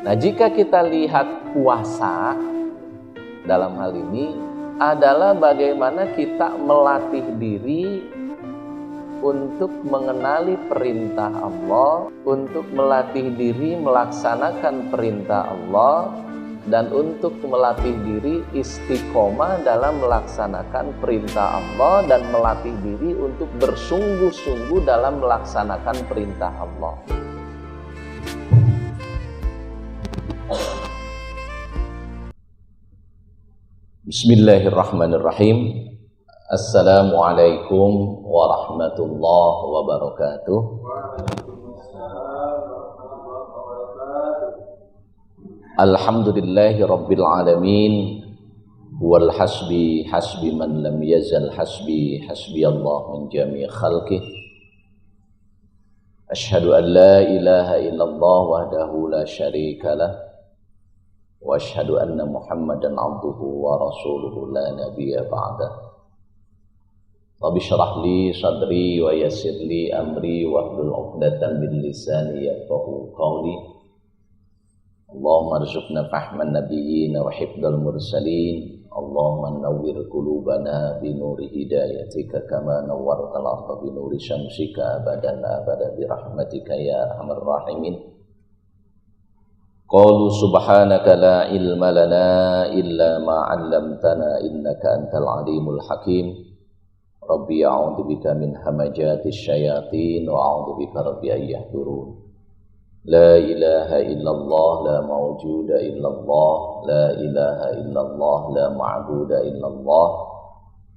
Nah, jika kita lihat puasa dalam hal ini adalah bagaimana kita melatih diri untuk mengenali perintah Allah, untuk melatih diri melaksanakan perintah Allah, dan untuk melatih diri istiqomah dalam melaksanakan perintah Allah, dan melatih diri untuk bersungguh-sungguh dalam melaksanakan perintah Allah. Bismillahirrahmanirrahim. Assalamualaikum warahmatullahi wabarakatuh. Alhamdulillahi rabbil alamin. Wal hasbi hasbi man lam yazal hasbi hasbi Allah min jami' khalqih. Ashhadu an la ilaha illallah wahdahu la syarika lah. Wa ashhadu anna Muhammadan abduhu wa rasuluhu la nabiyya ba'dah. Rabbi syrah li sadri wa yassir li amri wahlul 'uqdatam min lisani yafqahu qawli. Allahumma arzuqna fahman nabiyyin wa hifdzal mursalin. Allahumma nawwir qulubana bi nuri hidayatika kama nawwartal arda bi nuri syamsika abadan abada bi rahmatika ya arhamar rahimin. Qalu subhanaka la ilma lana illa ma 'allamtana innaka antal alimul hakim. Rabbi a'udzu bika min hamajatis syayatin wa a'udzu bika rabbi an yahdurun. La ilaha illallah la mawjuda illallah, la ilaha illallah la ma'buda illallah,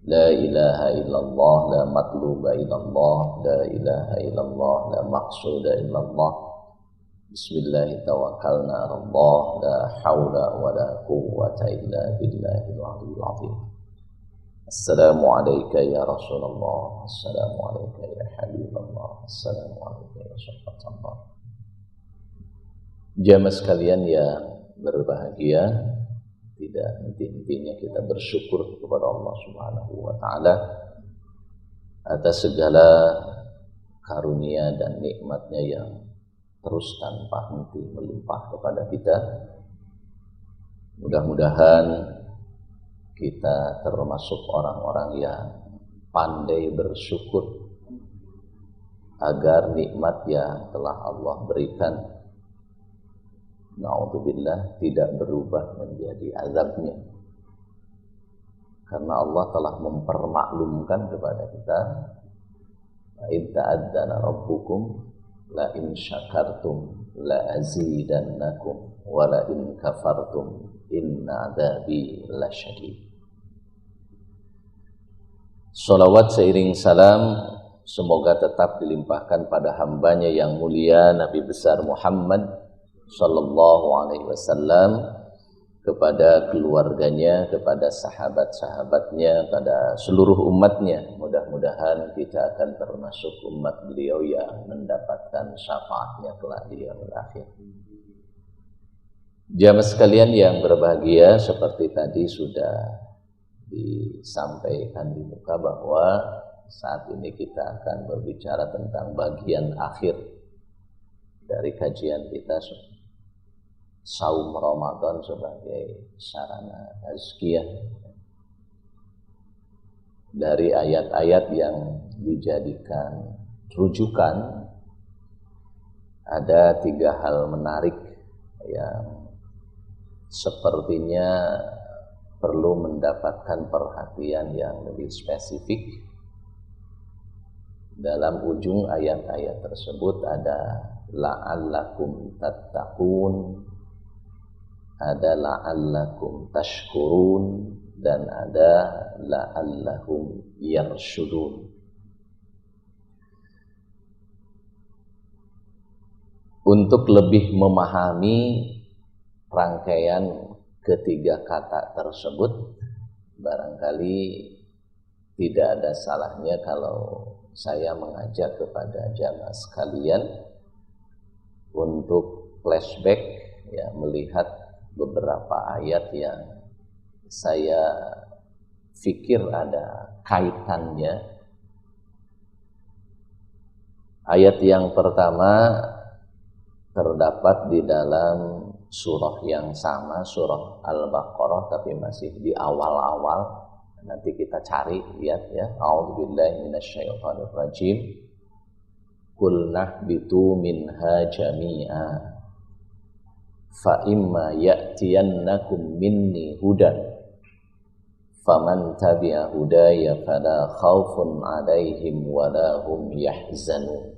la ilaha illallah la matluba illallah, la ilaha illallah la maqsuda illallah. Bismillah tawakkalna 'ala Allah, la haula wa la quwwata illa billahil 'aliyyil 'azim. Assalamualaikum ya Rasulullah, assalamualaikum ya Habibullah, assalamualaikum ya Syafi'ullah. Jamaah sekalian yang berbahagia, tidak henti-hentinya kita bersyukur kepada Allah Subhanahu wa taala atas segala karunia dan nikmatnya yang terus tanpa henti melimpah kepada kita. Mudah-mudahan kita termasuk orang-orang yang pandai bersyukur agar nikmat yang telah Allah berikan, na'udzubillah, tidak berubah menjadi azabnya. Karena Allah telah mempermaklumkan kepada kita, in ta'adzana rabbukum la in syakartum la azidannakum wa la in kafartum inna adzabi lasyadid. Salawat seiring salam semoga tetap dilimpahkan pada hambanya yang mulia Nabi besar Muhammad sallallahu alaihi wasallam, kepada keluarganya, kepada sahabat-sahabatnya, pada seluruh umatnya. Mudah-mudahan kita akan termasuk umat beliau yang mendapatkan syafaatnya kelak di yaumil akhir. Jamaah sekalian yang berbahagia, seperti tadi sudah disampaikan di muka bahwa saat ini kita akan berbicara tentang bagian akhir dari kajian kita, saum Ramadan sebagai sarana tazkiyah, dari ayat-ayat yang dijadikan rujukan. Ada 3 hal menarik yang sepertinya perlu mendapatkan perhatian yang lebih spesifik. Dalam ujung ayat-ayat tersebut ada la'allakum tattaqun, ada la'allakum tashkurun, dan ada la'allahum yarshudun. Untuk lebih memahami rangkaian ketiga kata tersebut, barangkali tidak ada salahnya kalau saya mengajak kepada jamaah sekalian untuk flashback, ya, melihat beberapa ayat yang saya fikir ada kaitannya. Ayat yang pertama terdapat di dalam surah yang sama, surah Al-Baqarah, tapi masih di awal-awal. Nanti kita cari, lihat ya. A'udzubillahi minasyaitonirrajim. Qul nahbitu minha jami'a fa imma ya'tiyannakum minni hudan faman tabi'a hudaya fala khaufun 'alaihim wala hum yahzanun.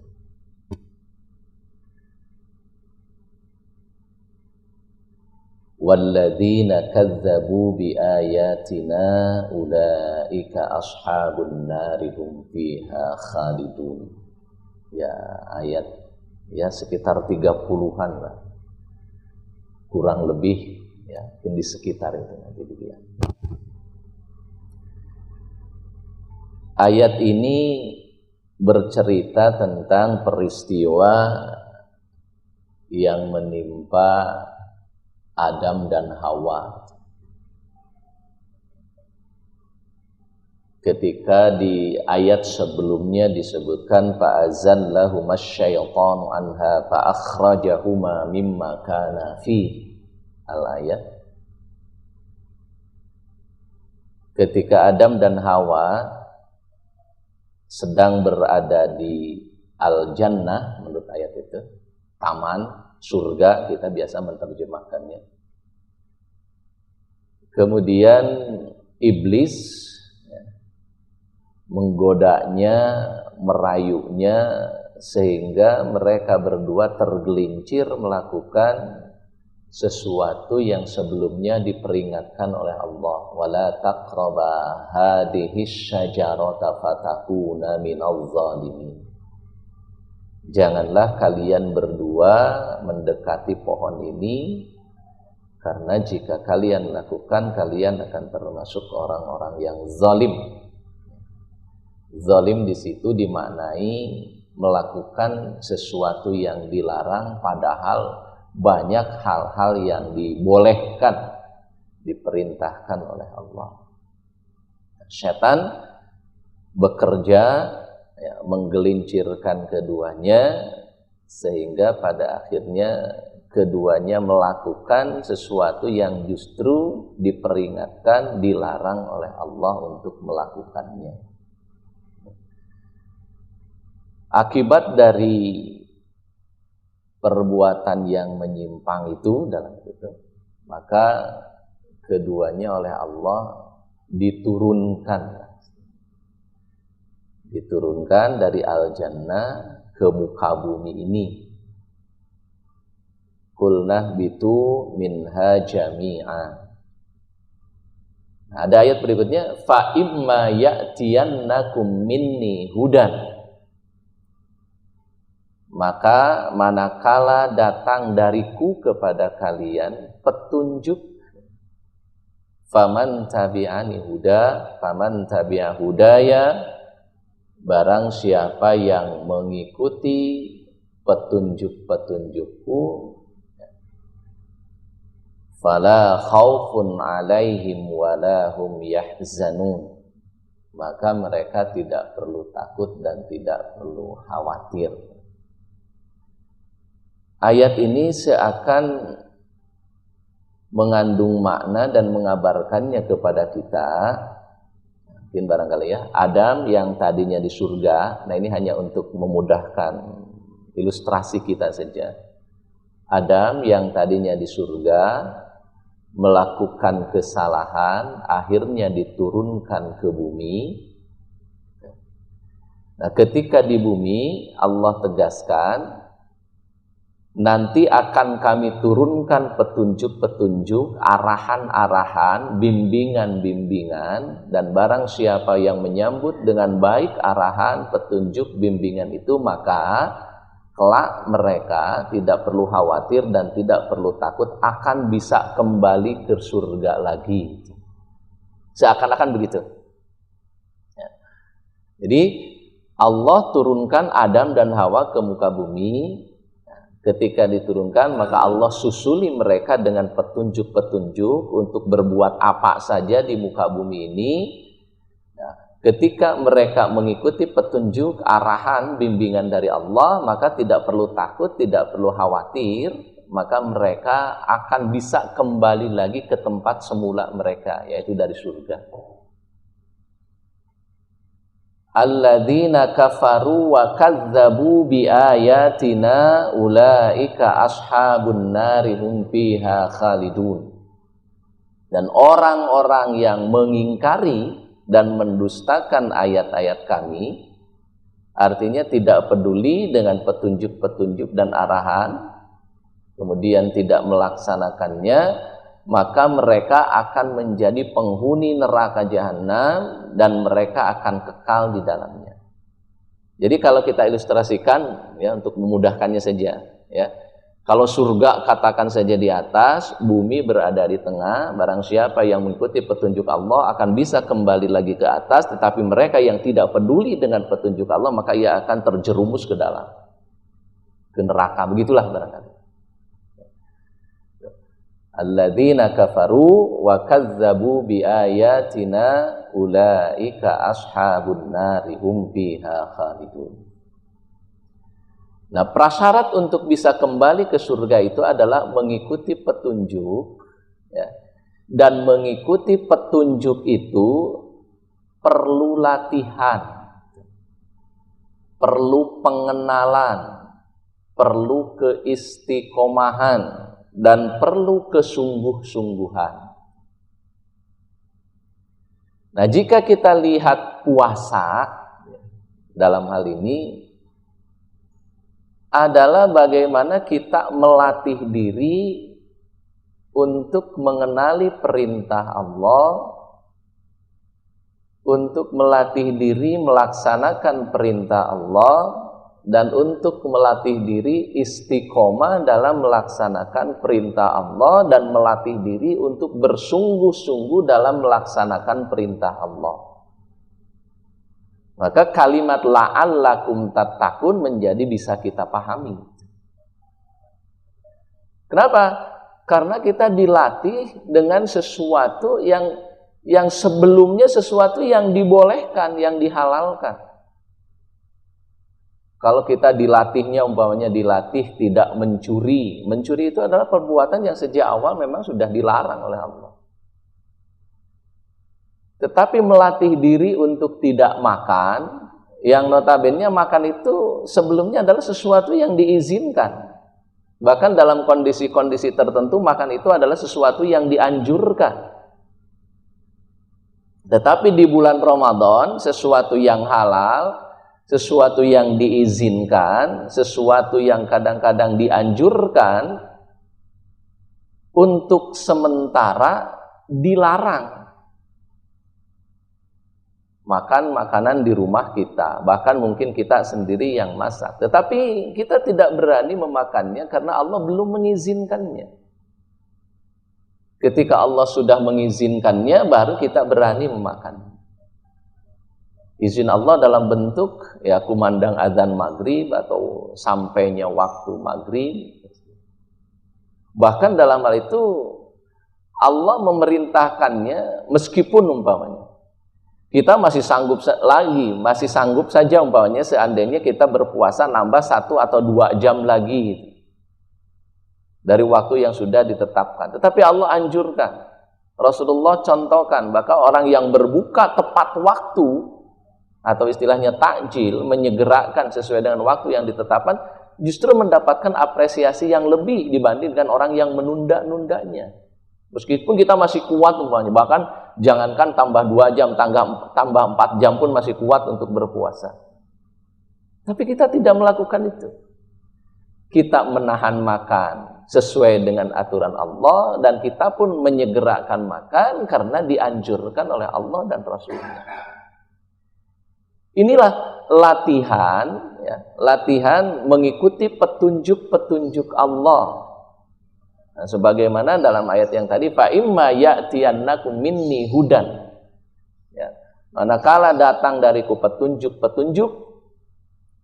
Walladzina kadzdzabu biayatina ulaika ashabun nari hum fiha khalidun. Ya, ayat ya sekitar 30-an lah. Kurang lebih ya, mungkin di sekitar itu nanti dilihat. Ayat ini bercerita tentang peristiwa yang menimpa Adam dan Hawa. Ketika di ayat sebelumnya disebutkan fa'azallahuma syaitanu anha fa'akhrajahuma mimma kana fi al-ayat. Ketika Adam dan Hawa sedang berada di al-jannah, menurut ayat itu, taman surga, kita biasa menerjemahkannya. Kemudian iblis ya, menggodanya, merayunya, sehingga mereka berdua tergelincir melakukan sesuatu yang sebelumnya diperingatkan oleh Allah. Wala taqraba hadhihi syajarata fatakuna minadh dhalimin. Janganlah kalian berdua mendekati pohon ini, karena jika kalian lakukan, kalian akan termasuk orang-orang yang zalim. Zalim di situ dimaknai melakukan sesuatu yang dilarang, padahal banyak hal-hal yang dibolehkan, diperintahkan oleh Allah. Setan bekerja ya, menggelincirkan keduanya, sehingga pada akhirnya keduanya melakukan sesuatu yang justru diperingatkan, dilarang oleh Allah untuk melakukannya. Akibat dari perbuatan yang menyimpang itu dalam itu, maka keduanya oleh Allah diturunkan dari al-jannah ke muka bumi ini. Qulnah bitu minha jami'a. Nah, ada ayat berikutnya fa imma ya'tiyannakum minni hudan. Maka manakala datang dariku kepada kalian petunjuk, faman tabi'ani huda, faman tabi'a hudaya, barang siapa yang mengikuti petunjuk-petunjukku, fala khaufun 'alaihim wala hum yahzanun. Maka mereka tidak perlu takut dan tidak perlu khawatir. Ayat ini seakan mengandung makna dan mengabarkannya kepada kita, mungkin barangkali ya, Adam yang tadinya di surga. Nah, ini hanya untuk memudahkan ilustrasi kita saja. Adam yang tadinya di surga melakukan kesalahan, akhirnya diturunkan ke bumi. Nah, ketika di bumi, Allah tegaskan, nanti akan kami turunkan petunjuk-petunjuk, arahan-arahan, bimbingan-bimbingan, dan barang siapa yang menyambut dengan baik arahan, petunjuk, bimbingan itu, maka kelak mereka tidak perlu khawatir dan tidak perlu takut, akan bisa kembali ke surga lagi. Seakan-akan begitu. Ya. Jadi Allah turunkan Adam dan Hawa ke muka bumi. Ketika diturunkan, maka Allah susuli mereka dengan petunjuk-petunjuk untuk berbuat apa saja di muka bumi ini. Nah, ketika mereka mengikuti petunjuk, arahan, bimbingan dari Allah, maka tidak perlu takut, tidak perlu khawatir, maka mereka akan bisa kembali lagi ke tempat semula mereka, yaitu dari surga. Alladzina kafaru wa kadzdzabu biayatina ulaika ashabun nari hum fiha khalidun. Dan orang-orang yang mengingkari dan mendustakan ayat-ayat kami, artinya tidak peduli dengan petunjuk-petunjuk dan arahan, kemudian tidak melaksanakannya, maka mereka akan menjadi penghuni neraka jahanam dan mereka akan kekal di dalamnya. Jadi kalau kita ilustrasikan ya untuk memudahkannya saja ya. Kalau surga katakan saja di atas, bumi berada di tengah, barang siapa yang mengikuti petunjuk Allah akan bisa kembali lagi ke atas, tetapi mereka yang tidak peduli dengan petunjuk Allah maka ia akan terjerumus ke dalam ke neraka. Begitulah barangkali. Alladzina kafaru wa kadzdzabu biayatina ulaika ashabun nari hum fiha khalidun. Nah, prasyarat untuk bisa kembali ke surga itu adalah mengikuti petunjuk ya. Dan mengikuti petunjuk itu perlu latihan, perlu pengenalan, perlu keistiqomahan, dan perlu kesungguh-sungguhan. Nah, jika kita lihat puasa dalam hal ini adalah bagaimana kita melatih diri untuk mengenali perintah Allah, untuk melatih diri melaksanakan perintah Allah, dan untuk melatih diri istiqomah dalam melaksanakan perintah Allah dan melatih diri untuk bersungguh-sungguh dalam melaksanakan perintah Allah. Maka kalimat la'allakum tattaqun menjadi bisa kita pahami. Kenapa? Karena kita dilatih dengan sesuatu yang sebelumnya sesuatu yang dibolehkan, yang dihalalkan. Kalau kita dilatihnya umpamanya dilatih tidak mencuri. Mencuri itu adalah perbuatan yang sejak awal memang sudah dilarang oleh Allah. Tetapi melatih diri untuk tidak makan, yang notabene makan itu sebelumnya adalah sesuatu yang diizinkan. Bahkan dalam kondisi-kondisi tertentu makan itu adalah sesuatu yang dianjurkan. Tetapi di bulan Ramadan sesuatu yang halal, sesuatu yang diizinkan, sesuatu yang kadang-kadang dianjurkan, untuk sementara dilarang. Makan makanan di rumah kita, bahkan mungkin kita sendiri yang masak, tetapi kita tidak berani memakannya karena Allah belum mengizinkannya. Ketika Allah sudah mengizinkannya, baru kita berani memakan. Izin Allah dalam bentuk ya kumandang azan maghrib atau sampainya waktu maghrib. Bahkan dalam hal itu Allah memerintahkannya meskipun umpamanya kita masih sanggup saja umpamanya seandainya kita berpuasa nambah 1 atau 2 jam lagi dari waktu yang sudah ditetapkan. Tetapi Allah anjurkan, Rasulullah contohkan, bahkan orang yang berbuka tepat waktu atau istilahnya takjil, menyegerakan sesuai dengan waktu yang ditetapkan, justru mendapatkan apresiasi yang lebih dibandingkan orang yang menunda-nundanya. Meskipun kita masih kuat umpamanya, bahkan jangankan tambah 2 jam, tambah 4 jam pun masih kuat untuk berpuasa. Tapi kita tidak melakukan itu. Kita menahan makan sesuai dengan aturan Allah, dan kita pun menyegerakan makan karena dianjurkan oleh Allah dan Rasulnya. Inilah latihan, ya, latihan mengikuti petunjuk-petunjuk Allah. Nah, sebagaimana dalam ayat yang tadi, fa imma ya'tiyannakum minni hudan. Ya, manakala datang dariku petunjuk-petunjuk,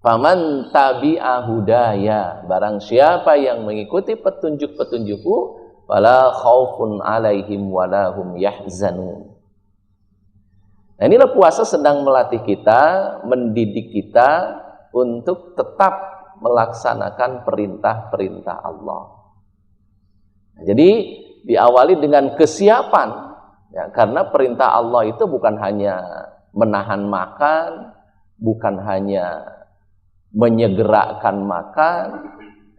faman tabi'a hudaya, barang siapa yang mengikuti petunjuk-petunjukku, fala khaufun 'alaihim wala hum yahzanun. Nah, inilah puasa sedang melatih kita, mendidik kita untuk tetap melaksanakan perintah-perintah Allah. Jadi diawali dengan kesiapan, ya, karena perintah Allah itu bukan hanya menahan makan, bukan hanya menyegerakan makan.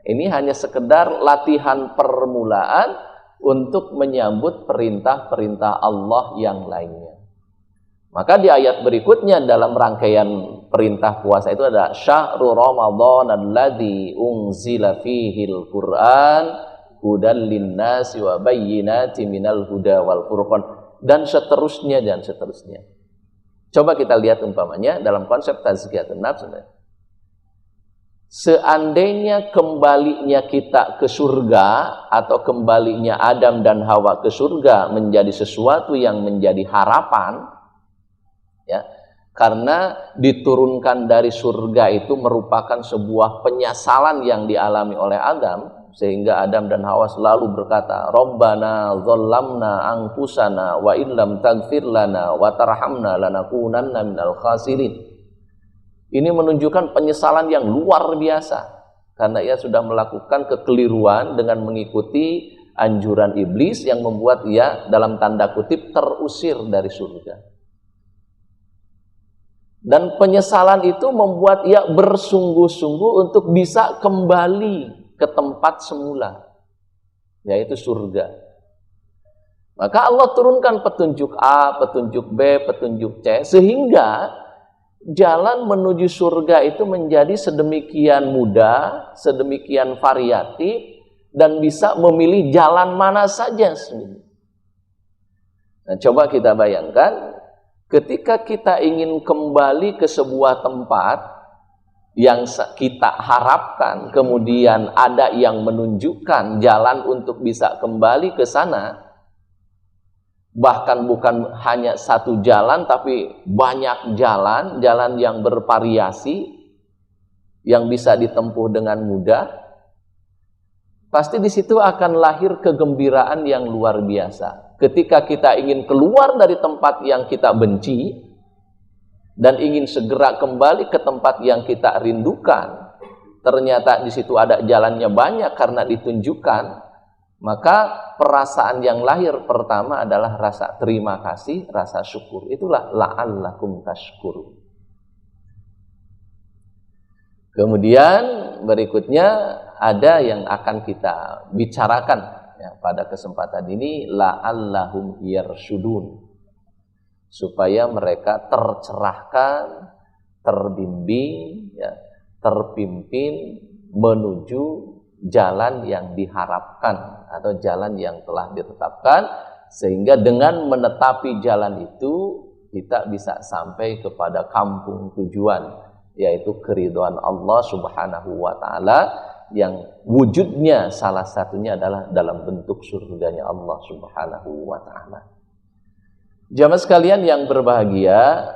Ini hanya sekedar latihan permulaan untuk menyambut perintah-perintah Allah yang lainnya. Maka di ayat berikutnya dalam rangkaian perintah puasa itu ada syahrul Ramadan alladzi unzila fihil Qur'an hudal linnasi wa bayyinatin minal huda wal furqan, dan seterusnya dan seterusnya. Coba kita lihat umpamanya dalam konsep tazkiyatun nafs. Seandainya kembalinya kita ke surga atau kembalinya Adam dan Hawa ke surga menjadi sesuatu yang menjadi harapan, ya, karena diturunkan dari surga itu merupakan sebuah penyesalan yang dialami oleh Adam, sehingga Adam dan Hawa selalu berkata, Rabbana dhallamna anfusana wa illam taghfir lana wa tarhamna lanakunanna minal khasirin. Ini menunjukkan penyesalan yang luar biasa, karena ia sudah melakukan kekeliruan dengan mengikuti anjuran iblis yang membuat ia dalam tanda kutip terusir dari surga. Dan penyesalan itu membuat ia bersungguh-sungguh untuk bisa kembali ke tempat semula, yaitu surga. Maka Allah turunkan petunjuk A, petunjuk B, petunjuk C, sehingga jalan menuju surga itu menjadi sedemikian mudah, sedemikian variatif, dan bisa memilih jalan mana saja. Nah, coba kita bayangkan, ketika kita ingin kembali ke sebuah tempat yang kita harapkan, kemudian ada yang menunjukkan jalan untuk bisa kembali ke sana, bahkan bukan hanya satu jalan, tapi banyak jalan, jalan yang bervariasi, yang bisa ditempuh dengan mudah, pasti di situ akan lahir kegembiraan yang luar biasa. Ketika kita ingin keluar dari tempat yang kita benci, dan ingin segera kembali ke tempat yang kita rindukan, ternyata di situ ada jalannya banyak karena ditunjukkan, maka perasaan yang lahir pertama adalah rasa terima kasih, rasa syukur. Itulah la'allakum tashkurun. Kemudian berikutnya ada yang akan kita bicarakan, ya, pada kesempatan ini, la'allahum yarshudun, supaya mereka tercerahkan, terbimbing, ya, terpimpin menuju jalan yang diharapkan atau jalan yang telah ditetapkan, sehingga dengan menetapi jalan itu kita bisa sampai kepada kampung tujuan, yaitu keridhaan Allah Subhanahu wa taala, yang wujudnya salah satunya adalah dalam bentuk surganya Allah Subhanahu wa taala. Jamaah sekalian yang berbahagia,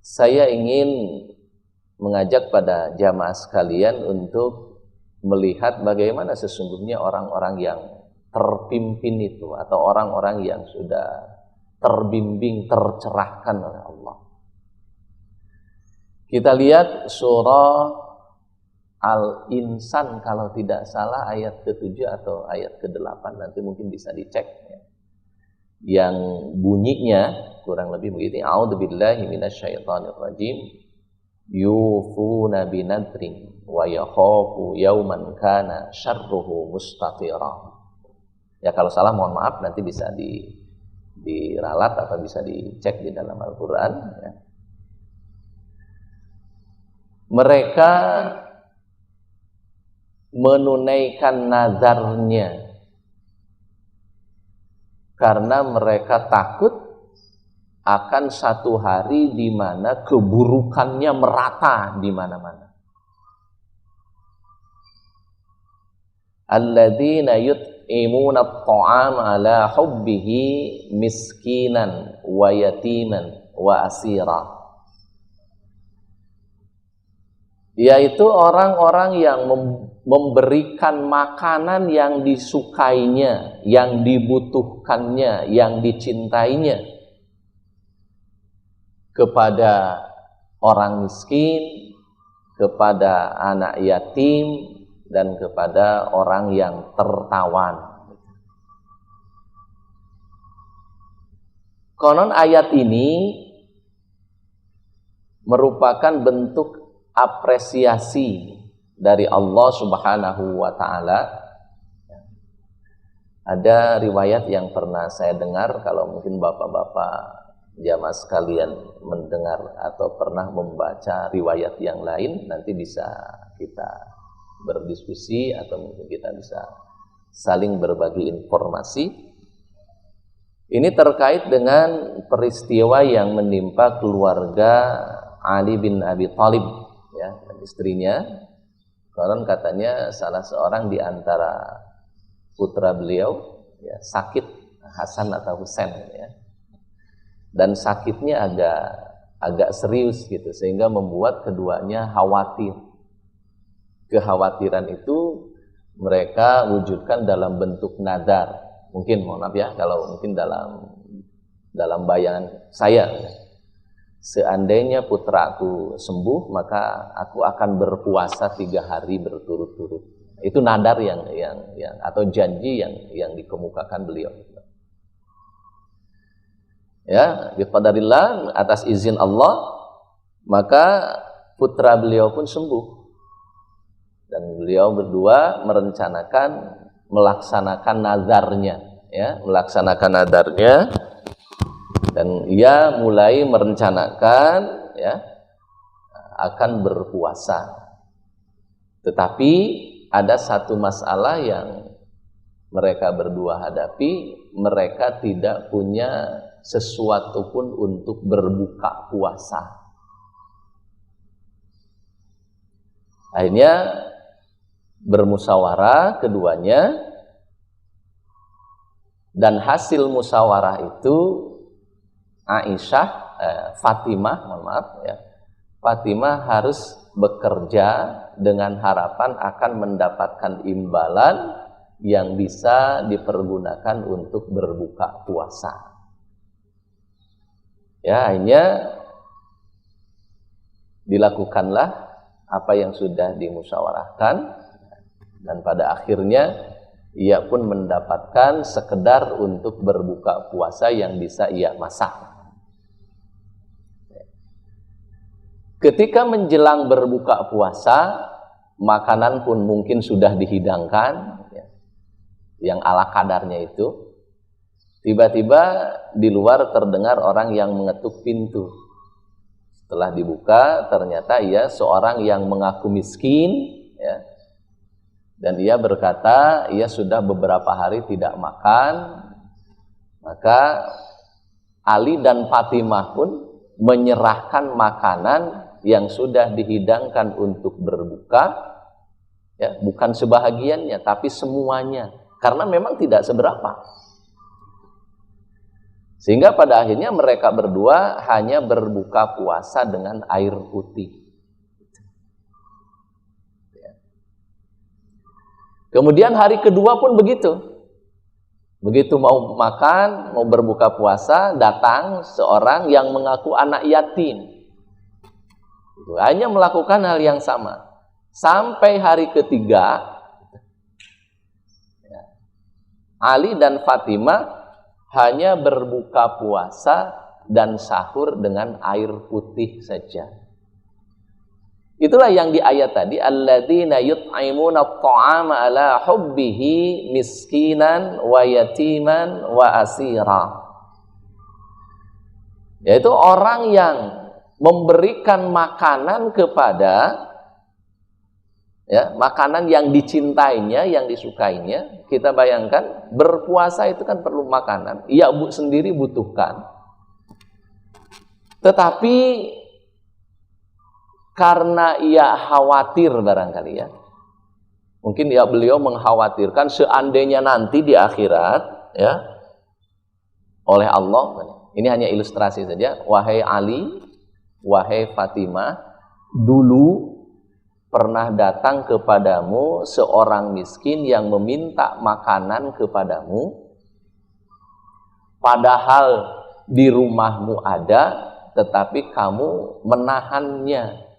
saya ingin mengajak pada jamaah sekalian untuk melihat bagaimana sesungguhnya orang-orang yang terpimpin itu, atau orang-orang yang sudah terbimbing, tercerahkan oleh Allah. Kita lihat surah Al-Insan kalau tidak salah ayat ke-7 atau ayat ke-8, nanti mungkin bisa dicek, ya, yang bunyinya kurang lebih begini, a'udzubillahi minasyaitonirrajim, yufuna binadrin wa yakhafu yauman kana syarruhu mustatira. Ya, kalau salah mohon maaf, nanti bisa diralat atau bisa dicek di dalam Al-Quran, ya. Mereka menunaikan nazarnya karena mereka takut akan satu hari di mana keburukannya merata di mana-mana. Alladzina yut'imuna at-ta'ama ala hubbihi miskinan wa yatiman wa asira. Yaitu orang-orang yang memberikan makanan yang disukainya, yang dibutuhkannya, yang dicintainya kepada orang miskin, kepada anak yatim, dan kepada orang yang tertawan. Konon ayat ini merupakan bentuk apresiasi dari Allah Subhanahu wa Ta'ala. Ada riwayat yang pernah saya dengar, kalau mungkin bapak-bapak jamaah sekalian mendengar atau pernah membaca riwayat yang lain, nanti bisa kita berdiskusi atau mungkin kita bisa saling berbagi informasi. Ini terkait dengan peristiwa yang menimpa keluarga Ali bin Abi Thalib, ya, dan istrinya. Konon katanya salah seorang di antara putra beliau ya, sakit, Hasan atau Husain, ya. Dan sakitnya agak serius gitu, sehingga membuat keduanya khawatir. Kekhawatiran itu mereka wujudkan dalam bentuk nadar. Mungkin, mohon maaf ya, kalau mungkin dalam bayangan saya, seandainya putraku sembuh, maka aku akan berpuasa 3 hari berturut-turut. Itu nadar yang atau janji yang dikemukakan beliau. Ya, biqadarillah, atas izin Allah, maka putra beliau pun sembuh. Dan beliau berdua melaksanakan nazarnya, ya, dan ia mulai merencanakan, ya, akan berpuasa. Tetapi ada satu masalah yang mereka berdua hadapi, mereka tidak punya sesuatu pun untuk berbuka puasa. Akhirnya bermusyawarah keduanya, dan hasil musyawarah itu Fatimah harus bekerja dengan harapan akan mendapatkan imbalan yang bisa dipergunakan untuk berbuka puasa. Ya, akhirnya dilakukanlah apa yang sudah dimusyawarahkan, dan pada akhirnya ia pun mendapatkan sekedar untuk berbuka puasa yang bisa ia masak. Ketika menjelang berbuka puasa, makanan pun mungkin sudah dihidangkan, ya, yang ala kadarnya itu. Tiba-tiba di luar terdengar orang yang mengetuk pintu. Setelah dibuka, ternyata ia seorang yang mengaku miskin, ya. Dan ia berkata, ia sudah beberapa hari tidak makan. Maka Ali dan Fatimah pun menyerahkan makanan yang sudah dihidangkan untuk berbuka, ya, bukan sebahagiannya, tapi semuanya. Karena memang tidak seberapa. Sehingga pada akhirnya mereka berdua hanya berbuka puasa dengan air putih. Kemudian hari kedua pun begitu. Begitu mau makan, mau berbuka puasa, datang seorang yang mengaku anak yatim. Hanya melakukan hal yang sama. Sampai hari ketiga, Ali dan Fatimah hanya berbuka puasa dan sahur dengan air putih saja. Itulah yang di ayat tadi, alladzina yut'imuna at'ama ala hubbihi miskinan wa yatiman wa asira. Yaitu orang yang memberikan makanan kepada, ya, makanan yang dicintainya, yang disukainya. Kita bayangkan, berpuasa itu kan perlu makanan. Ia sendiri butuhkan. Tetapi karena ia khawatir barangkali, ya. Mungkin ya beliau mengkhawatirkan seandainya nanti di akhirat, ya, oleh Allah. Ini hanya ilustrasi saja. Wahai Ali, wahai Fatimah, dulu pernah datang kepadamu seorang miskin yang meminta makanan kepadamu, padahal di rumahmu ada, tetapi kamu menahannya.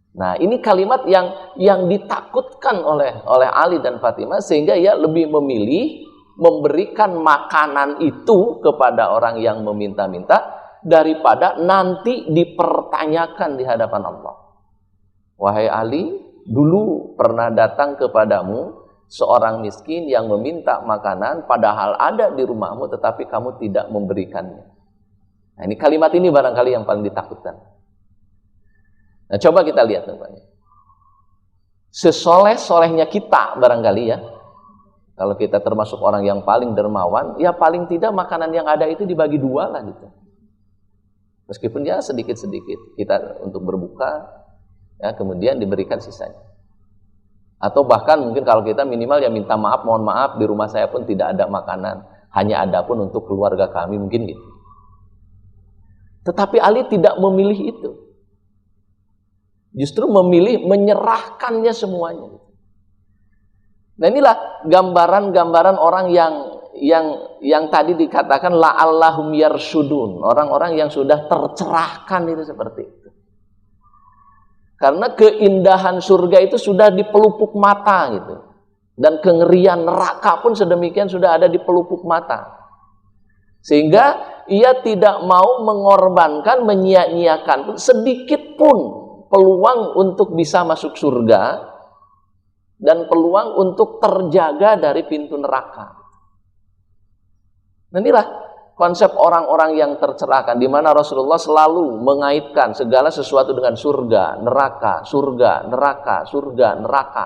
Nah, ini kalimat yang ditakutkan oleh Ali dan Fatimah, sehingga ia lebih memilih memberikan makanan itu kepada orang yang meminta-minta daripada nanti dipertanyakan di hadapan Allah. Wahai Ali, dulu pernah datang kepadamu seorang miskin yang meminta makanan padahal ada di rumahmu tetapi kamu tidak memberikannya. Nah, ini kalimat ini barangkali yang paling ditakutkan. Nah, coba kita lihat teman-teman. Sesoleh-solehnya kita barangkali ya, kalau kita termasuk orang yang paling dermawan, ya paling tidak makanan yang ada itu dibagi dua lah gitu. Meskipun ya sedikit-sedikit kita untuk berbuka, ya kemudian diberikan sisanya. Atau bahkan mungkin kalau kita minimal ya minta maaf, mohon maaf di rumah saya pun tidak ada makanan, hanya ada pun untuk keluarga kami, mungkin gitu. Tetapi Ali tidak memilih itu. Justru memilih menyerahkannya semuanya. Nah inilah gambaran-gambaran orang yang tadi dikatakan la'allahum yarsudun, orang-orang yang sudah tercerahkan itu seperti itu. Karena keindahan surga itu sudah di pelupuk mata gitu. Dan kengerian neraka pun sedemikian sudah ada di pelupuk mata. Sehingga ia tidak mau mengorbankan, menyia-nyiakan sedikit pun peluang untuk bisa masuk surga dan peluang untuk terjaga dari pintu neraka. Nah, inilah konsep orang-orang yang tercerahkan, di mana Rasulullah selalu mengaitkan segala sesuatu dengan surga, neraka, surga, neraka, surga, neraka.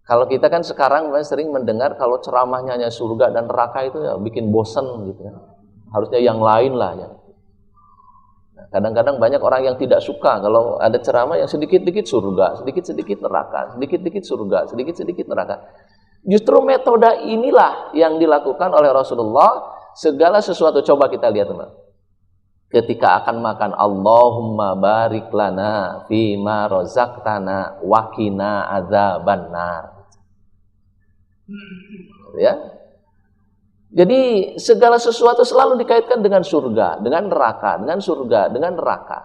Kalau kita kan sekarang sering mendengar kalau ceramahnya hanya surga dan neraka itu ya bikin bosen gitu. Harusnya yang lain lah ya. Kadang-kadang banyak orang yang tidak suka kalau ada ceramah yang sedikit-sedikit surga, sedikit-sedikit neraka, sedikit-sedikit surga, sedikit-sedikit neraka. Justru metode inilah yang dilakukan oleh Rasulullah. Segala sesuatu, coba kita lihat teman. Ketika akan makan, Allahumma barik lana fima rozaqtana wa qina adzabannar. Ya. Jadi segala sesuatu selalu dikaitkan dengan surga, dengan neraka, dengan surga, dengan neraka.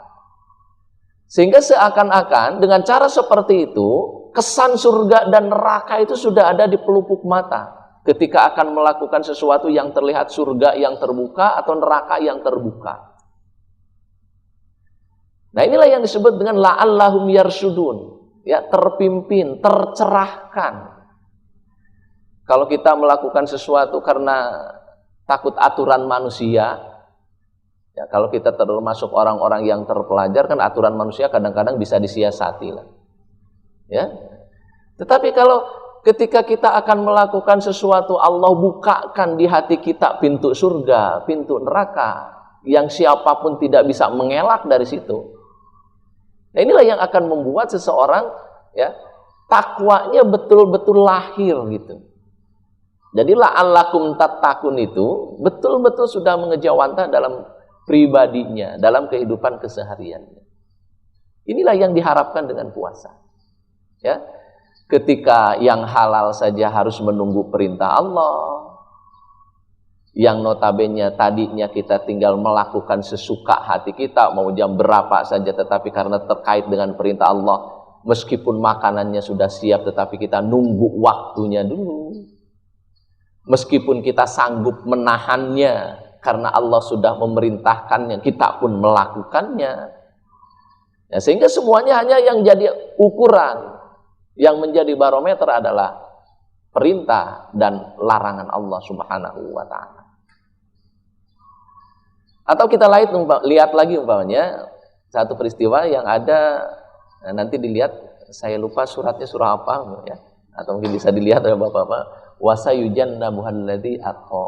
Sehingga seakan-akan dengan cara seperti itu, kesan surga dan neraka itu sudah ada di pelupuk mata. Ketika akan melakukan sesuatu yang terlihat surga yang terbuka atau neraka yang terbuka. Nah inilah yang disebut dengan la'allahum yarsudun. Ya, terpimpin, tercerahkan. Kalau kita melakukan sesuatu karena takut aturan manusia, ya kalau kita termasuk orang-orang yang terpelajar, kan aturan manusia kadang-kadang bisa disiasati lah. Ya. Tetapi kalau ketika kita akan melakukan sesuatu, Allah bukakan di hati kita pintu surga, pintu neraka, yang siapapun tidak bisa mengelak dari situ. Nah inilah yang akan membuat seseorang ya takwanya betul-betul lahir gitu. Jadi la'allakum tattaqun itu betul-betul sudah mengejawantah dalam pribadinya, dalam kehidupan kesehariannya. Inilah yang diharapkan dengan puasa. Ya. Ketika yang halal saja harus menunggu perintah Allah, yang notabene tadinya kita tinggal melakukan sesuka hati kita, mau jam berapa saja, tetapi karena terkait dengan perintah Allah, meskipun makanannya sudah siap, tetapi kita nunggu waktunya dulu. Meskipun kita sanggup menahannya karena Allah sudah memerintahkannya, kita pun melakukannya. Ya, sehingga semuanya hanya yang jadi ukuran, yang menjadi barometer adalah perintah dan larangan Allah Subhanahu wa ta'ala. Atau kita lihat lagi umpamanya satu peristiwa yang ada, nanti dilihat, saya lupa suratnya surah apa ya, atau mungkin bisa dilihat oleh Bapak-bapak. Wa sayujannabuhu alladzi aqqa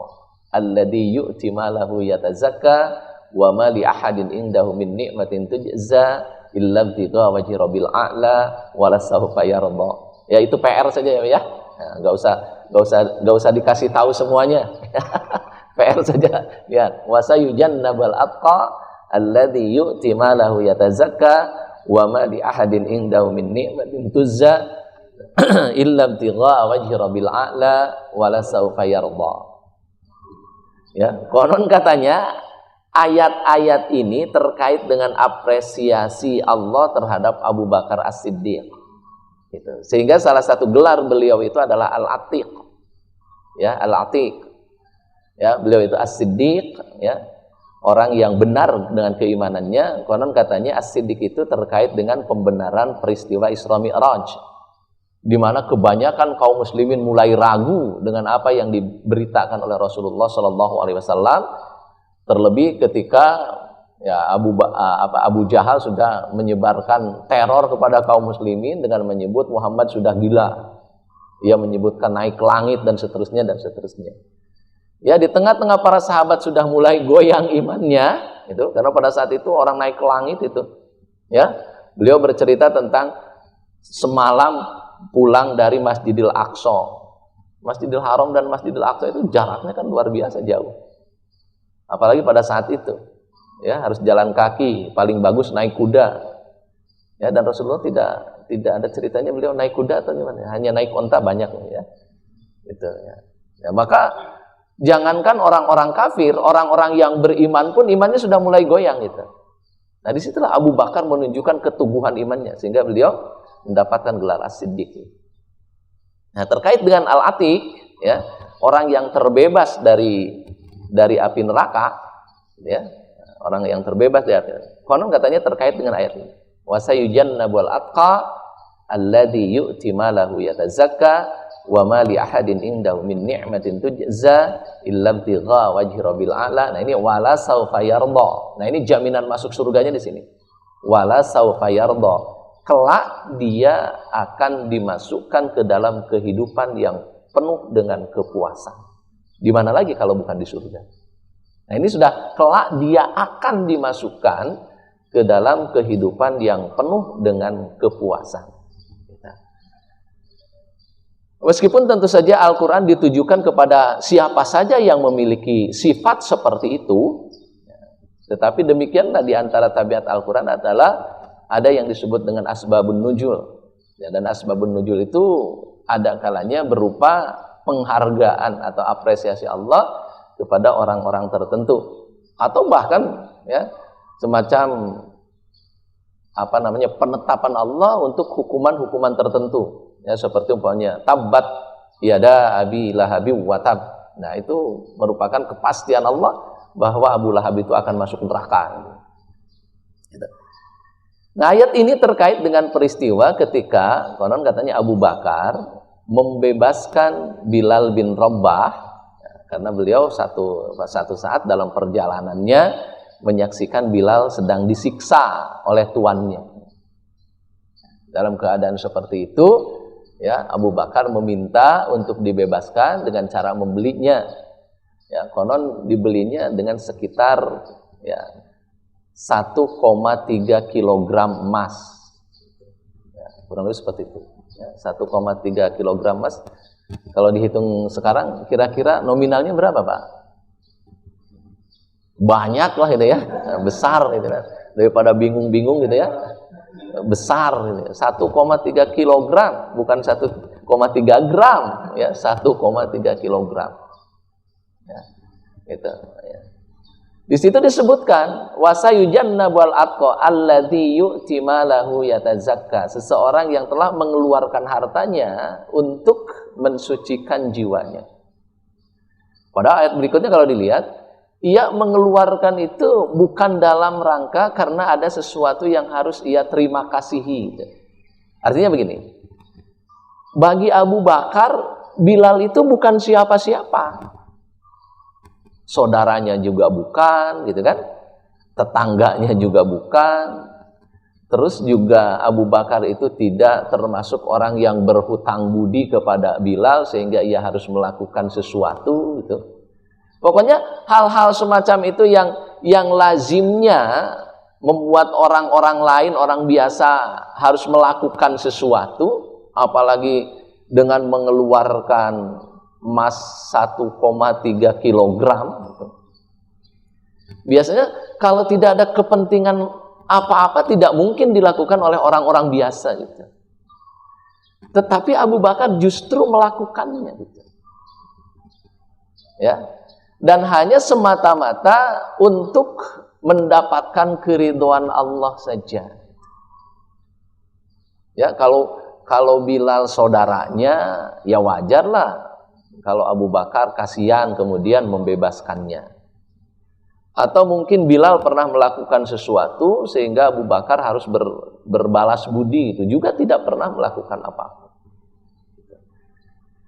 alladzi yu'ti malahu yatazakka wa ma li ahadin indahu min ni'matin tujza illa ibtigha wajhi rabbil a'la wa la sawfa yarda. Ya itu PR saja ya. Enggak usah dikasih tahu semuanya. PR saja. Lihat, wa sayujannabul atqa alladzi yu'ti malahu yatazakka wa ma li ahadin indahu min ni'matin tujza illa ibtigha wajhi rabbil a'la wala sawfa yarda. Ya, konon katanya ayat-ayat ini terkait dengan apresiasi Allah terhadap Abu Bakar As-Siddiq. Gitu. Sehingga salah satu gelar beliau itu adalah Al-Atiq. ya, Al-Atiq. Ya, beliau itu As-Siddiq, ya. Orang yang benar dengan keimanannya. Konon katanya As-Siddiq itu terkait dengan pembenaran peristiwa Isra Mi'raj, di mana kebanyakan kaum muslimin mulai ragu dengan apa yang diberitakan oleh Rasulullah Shallallahu Alaihi Wasallam. Terlebih ketika ya Abu Jahal sudah menyebarkan teror kepada kaum muslimin dengan menyebut Muhammad sudah gila. Ia menyebutkan naik ke langit dan seterusnya dan seterusnya. Ya, di tengah-tengah para sahabat sudah mulai goyang imannya, itu karena pada saat itu orang naik ke langit itu. Ya, beliau bercerita tentang semalam pulang dari Masjidil Aqsa. Masjidil Haram dan Masjidil Aqsa itu jaraknya kan luar biasa jauh. Apalagi pada saat itu. Ya, harus jalan kaki, paling bagus naik kuda. Ya, dan Rasulullah tidak ada ceritanya beliau naik kuda atau gimana, hanya naik onta banyak ya. Itu ya. Ya, maka jangankan orang-orang kafir, orang-orang yang beriman pun imannya sudah mulai goyang gitu. Nah, disitulah Abu Bakar menunjukkan keteguhan imannya sehingga beliau mendapatkan gelar As-Siddiq. Nah, terkait dengan Al-Atiq, ya, orang yang terbebas dari api neraka, ya, orang yang terbebas dari api neraka. Konon katanya terkait dengan ayat ini. Wa sayujannabul atqa alladzi yu'ti malahu yatazakka wa ma li ahadin indahu min ni'matin tujza illa ibtigha wajhi rabbil a'la. Nah, ini wala saufa yarda. Nah, ini jaminan masuk surganya di sini. Wala saufa yarda. Kelak dia akan dimasukkan ke dalam kehidupan yang penuh dengan kepuasan. Di mana lagi kalau bukan di surga? Nah, ini sudah kelak dia akan dimasukkan ke dalam kehidupan yang penuh dengan kepuasan. Meskipun tentu saja Al-Quran ditujukan kepada siapa saja yang memiliki sifat seperti itu, tetapi demikianlah di antara tabiat Al-Quran adalah ada yang disebut dengan asbabun nuzul. Ya, dan asbabun nuzul itu ada kalanya berupa penghargaan atau apresiasi Allah kepada orang-orang tertentu, atau bahkan ya semacam penetapan Allah untuk hukuman-hukuman tertentu. Ya, seperti umpamanya tabbat yada abi lahabi wa tab. Nah, itu merupakan kepastian Allah bahwa Abu Lahab itu akan masuk neraka. Gitu. Nah, ayat ini terkait dengan peristiwa ketika konon katanya Abu Bakar membebaskan Bilal bin Rabah, karena beliau satu saat dalam perjalanannya menyaksikan Bilal sedang disiksa oleh tuannya. Dalam keadaan seperti itu, ya, Abu Bakar meminta untuk dibebaskan dengan cara membelinya. Ya, konon dibelinya dengan sekitar ya 1,3 kilogram emas. Ya, kurang lebih seperti itu. Ya, 1,3 kilogram emas. Kalau dihitung sekarang kira-kira nominalnya berapa, Pak? Banyak lah gitu ya. Besar gitu ya. Daripada bingung-bingung gitu ya. Besar ini 1,3 kilogram, bukan 1,3 gram ya, 1,3 kilogram ya, gitu ya. Di situ disebutkan wasayujannabul atqa alladzi yu'ti malahu yatazakka, seseorang yang telah mengeluarkan hartanya untuk mensucikan jiwanya. Pada ayat berikutnya kalau dilihat, ia mengeluarkan itu bukan dalam rangka karena ada sesuatu yang harus ia terima kasihi. Artinya begini, bagi Abu Bakar, Bilal itu bukan siapa-siapa. Saudaranya juga bukan, gitu kan? Tetangganya juga bukan. Terus juga Abu Bakar itu tidak termasuk orang yang berhutang budi kepada Bilal sehingga ia harus melakukan sesuatu gitu. Pokoknya hal-hal semacam itu yang lazimnya membuat orang-orang lain, orang biasa harus melakukan sesuatu, apalagi dengan mengeluarkan emas 1,3 kilogram. Biasanya kalau tidak ada kepentingan apa-apa tidak mungkin dilakukan oleh orang-orang biasa gitu. Tetapi Abu Bakar justru melakukannya gitu. Ya. Dan hanya semata-mata untuk mendapatkan keridhaan Allah saja. Ya, kalau Bilal saudaranya, ya wajarlah kalau Abu Bakar kasihan kemudian membebaskannya. Atau mungkin Bilal pernah melakukan sesuatu sehingga Abu Bakar harus berbalas budi, itu juga tidak pernah melakukan apa-apa.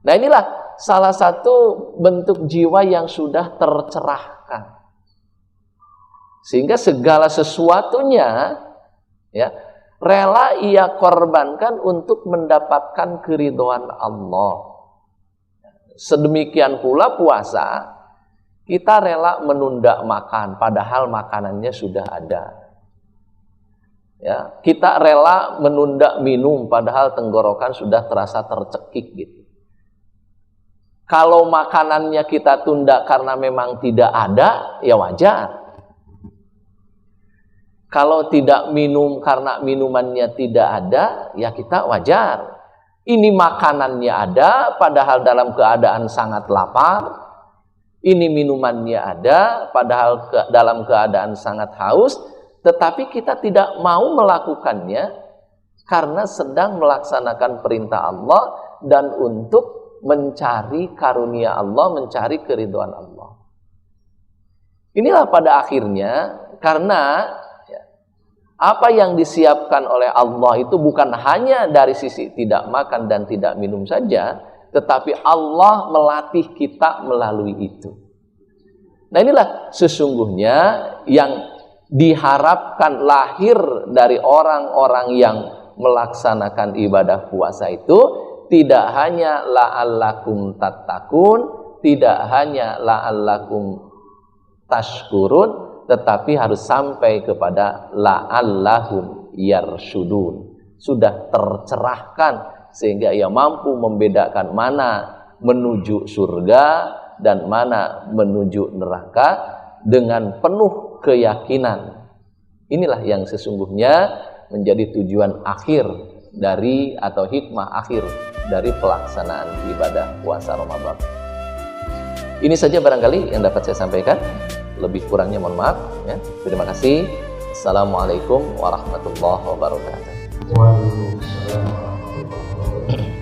Nah, inilah salah satu bentuk jiwa yang sudah tercerahkan. Sehingga segala sesuatunya ya rela ia korbankan untuk mendapatkan keridhaan Allah. Sedemikian pula puasa, kita rela menunda makan padahal makanannya sudah ada. Ya, kita rela menunda minum padahal tenggorokan sudah terasa tercekik gitu. Kalau makanannya kita tunda karena memang tidak ada, ya wajar. Kalau tidak minum karena minumannya tidak ada, ya kita wajar. Ini makanannya ada, padahal dalam keadaan sangat lapar. Ini minumannya ada, padahal dalam keadaan sangat haus. Tetapi kita tidak mau melakukannya karena sedang melaksanakan perintah Allah dan untuk mencari karunia Allah, mencari keridhaan Allah. Inilah pada akhirnya, karena apa yang disiapkan oleh Allah itu bukan hanya dari sisi tidak makan dan tidak minum saja, tetapi Allah melatih kita melalui itu. Nah, inilah sesungguhnya yang diharapkan lahir dari orang-orang yang melaksanakan ibadah puasa itu. Tidak hanya la'allakum tattaqun, tidak hanya la'allakum tashkurun, tetapi harus sampai kepada la'allahum yarshudun. Sudah tercerahkan sehingga ia mampu membedakan mana menuju surga dan mana menuju neraka dengan penuh keyakinan. Inilah yang sesungguhnya menjadi tujuan akhir dari atau hikmah akhir dari pelaksanaan ibadah puasa Ramadan. Ini saja barangkali yang dapat saya sampaikan. Lebih kurangnya mohon maaf ya. Terima kasih. Assalamualaikum warahmatullahi wabarakatuh. Waalaikumsalam warahmatullahi wabarakatuh.